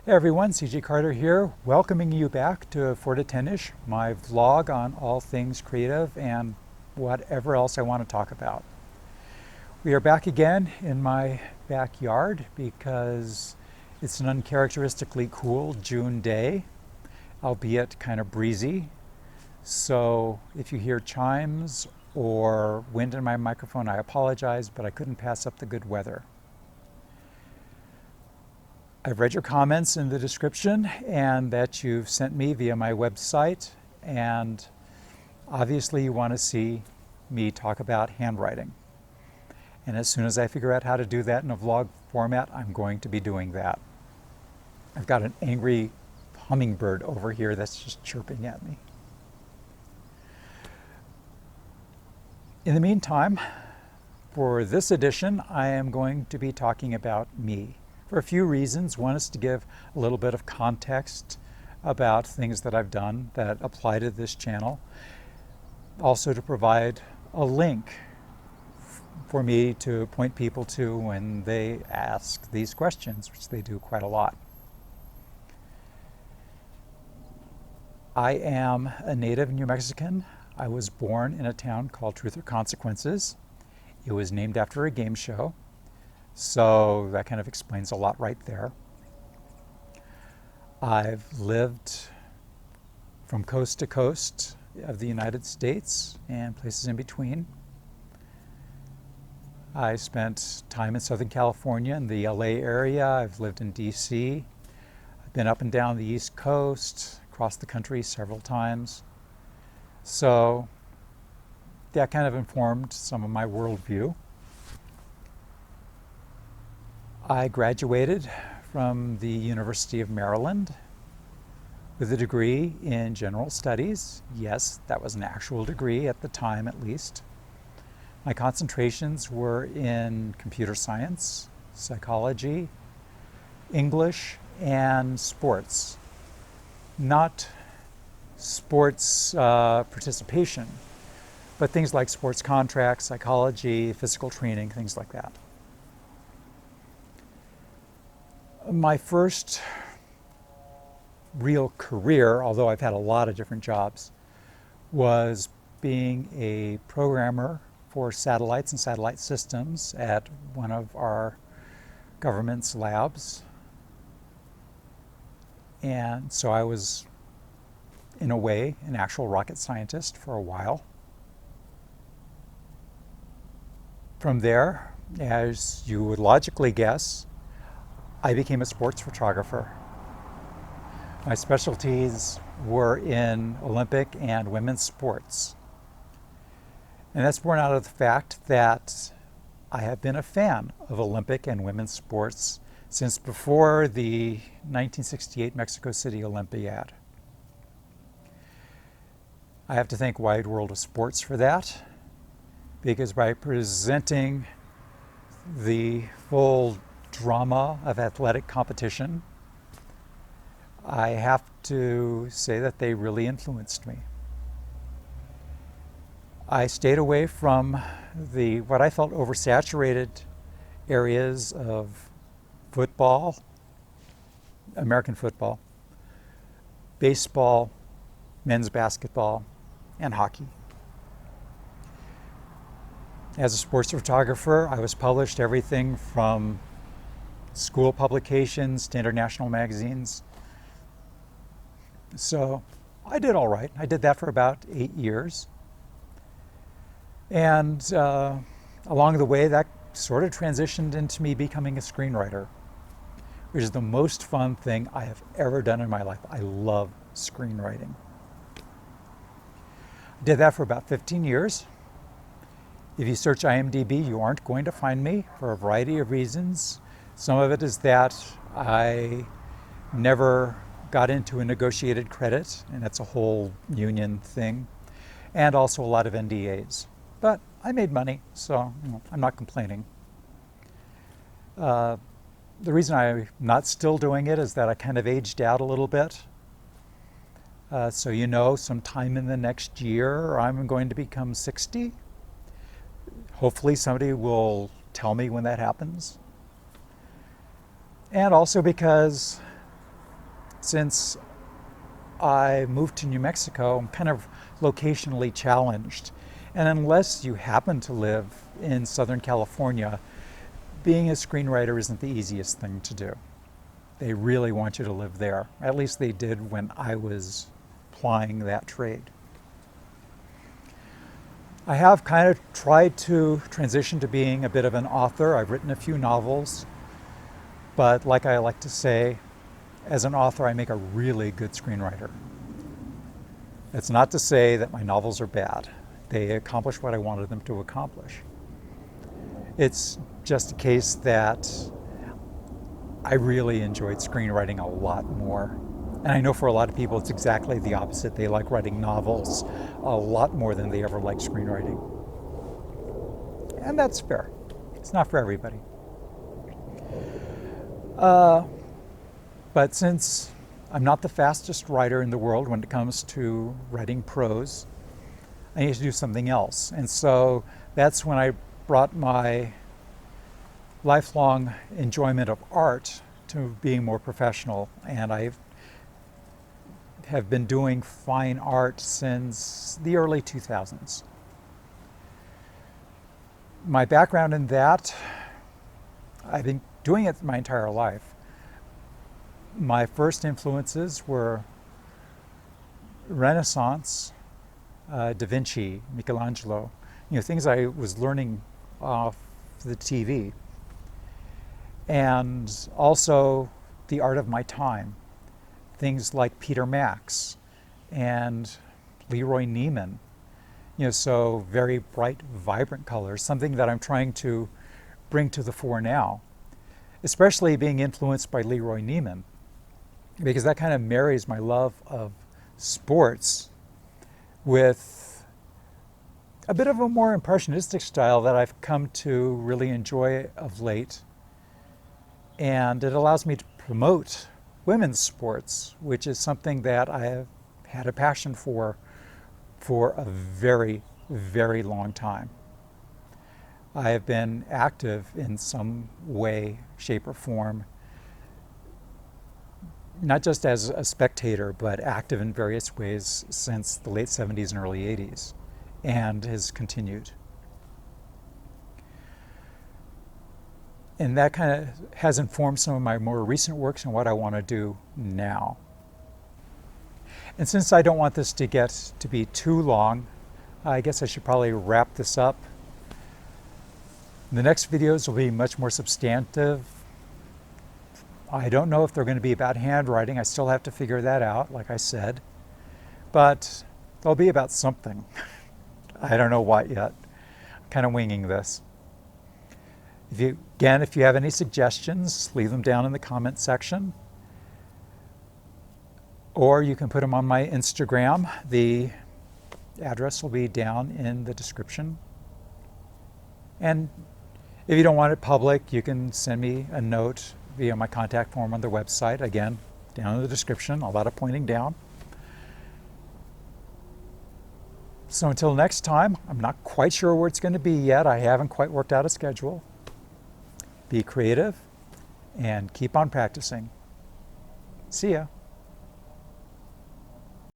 Hey everyone, CJ Carter here, welcoming you back to 4 to 10ish, my vlog on all things creative and whatever else I want to talk about. We are back again in my backyard because it's an uncharacteristically cool June day, albeit kind of breezy. So if you hear chimes or wind in my microphone, I apologize, but I couldn't pass up the good weather. I've read your comments in the description and that you've sent me via my website, and obviously you want to see me talk about handwriting. And as soon as I figure out how to do that in a vlog format, I'm going to be doing that. I've got an angry hummingbird over here that's just chirping at me. In the meantime, for this edition, I am going to be talking about me. For a few reasons. One is to give a little bit of context about things that I've done that apply to this channel. Also to provide a link for me to point people to when they ask these questions, which they do quite a lot. I am a native New Mexican. I was born in a town called Truth or Consequences. It was named after a game show. So that kind of explains a lot right there. I've lived from coast to coast of the United States and places in between. I spent time in Southern California in the LA area. I've lived in DC. I've been up and down the East Coast, across the country several times. So that kind of informed some of my worldview. I graduated from the University of Maryland with a degree in general studies. Yes, that was an actual degree at the time, at least. My concentrations were in computer science, psychology, English, and sports. Not sports participation, but things like sports contracts, psychology, physical training, things like that. My first real career, although I've had a lot of different jobs, was being a programmer for satellites and satellite systems at one of our government's labs. And so I was, in a way, an actual rocket scientist for a while. From there, as you would logically guess, I became a sports photographer. My specialties were in Olympic and women's sports. And that's born out of the fact that I have been a fan of Olympic and women's sports since before the 1968 Mexico City Olympiad. I have to thank Wide World of Sports for that, because by presenting the full drama of athletic competition, I have to say that they really influenced me. I stayed away from the what I felt oversaturated areas of football, American football, baseball, men's basketball, and hockey. As a sports photographer, I was published everything from school publications to international magazines. So I did all right. I did that for about 8 years. And along the way, that sort of transitioned into me becoming a screenwriter, which is the most fun thing I have ever done in my life. I love screenwriting. I did that for about 15 years. If you search IMDb, you aren't going to find me for a variety of reasons. Some of it is that I never got into a negotiated credit, and that's a whole union thing, and also a lot of NDAs. But I made money, so I'm not complaining. The reason I'm not still doing it is that I kind of aged out a little bit. So sometime in the next year, I'm going to become 60. Hopefully somebody will tell me when that happens. And also because since I moved to New Mexico, I'm kind of locationally challenged. And unless you happen to live in Southern California, being a screenwriter isn't the easiest thing to do. They really want you to live there. At least they did when I was plying that trade. I have kind of tried to transition to being a bit of an author. I've written a few novels, but like I like to say, as an author, I make a really good screenwriter. It's not to say that my novels are bad. They accomplish what I wanted them to accomplish. It's just a case that I really enjoyed screenwriting a lot more. And I know for a lot of people it's exactly the opposite. They like writing novels a lot more than they ever liked screenwriting. And that's fair. It's not for everybody. But since I'm not the fastest writer in the world when it comes to writing prose, I need to do something else. And so that's when I brought my lifelong enjoyment of art to being more professional. And I have been doing fine art since the early 2000s. My background in that, I've been doing it my entire life. My first influences were Renaissance, Da Vinci, Michelangelo, things I was learning off the TV. And also the art of my time, things like Peter Max and Leroy Neiman, so very bright, vibrant colors, something that I'm trying to bring to the fore now, especially being influenced by Leroy Neiman, because that kind of marries my love of sports with a bit of a more impressionistic style that I've come to really enjoy of late. And it allows me to promote women's sports, which is something that I have had a passion for a very, very long time. I have been active in some way, shape, or form, not just as a spectator, but active in various ways since the late 70s and early 80s, and has continued. And that kind of has informed some of my more recent works and what I want to do now. And since I don't want this to get to be too long, I guess I should probably wrap this up. The next videos will be much more substantive. I don't know if they're going to be about handwriting. I still have to figure that out, like I said. But they'll be about something. I don't know what yet. I'm kind of winging this. If you have any suggestions, leave them down in the comment section. Or you can put them on my Instagram. The address will be down in the description. And if you don't want it public, you can send me a note via my contact form on the website. Again, down in the description, a lot of pointing down. So until next time, I'm not quite sure where it's going to be yet. I haven't quite worked out a schedule. Be creative and keep on practicing. See ya.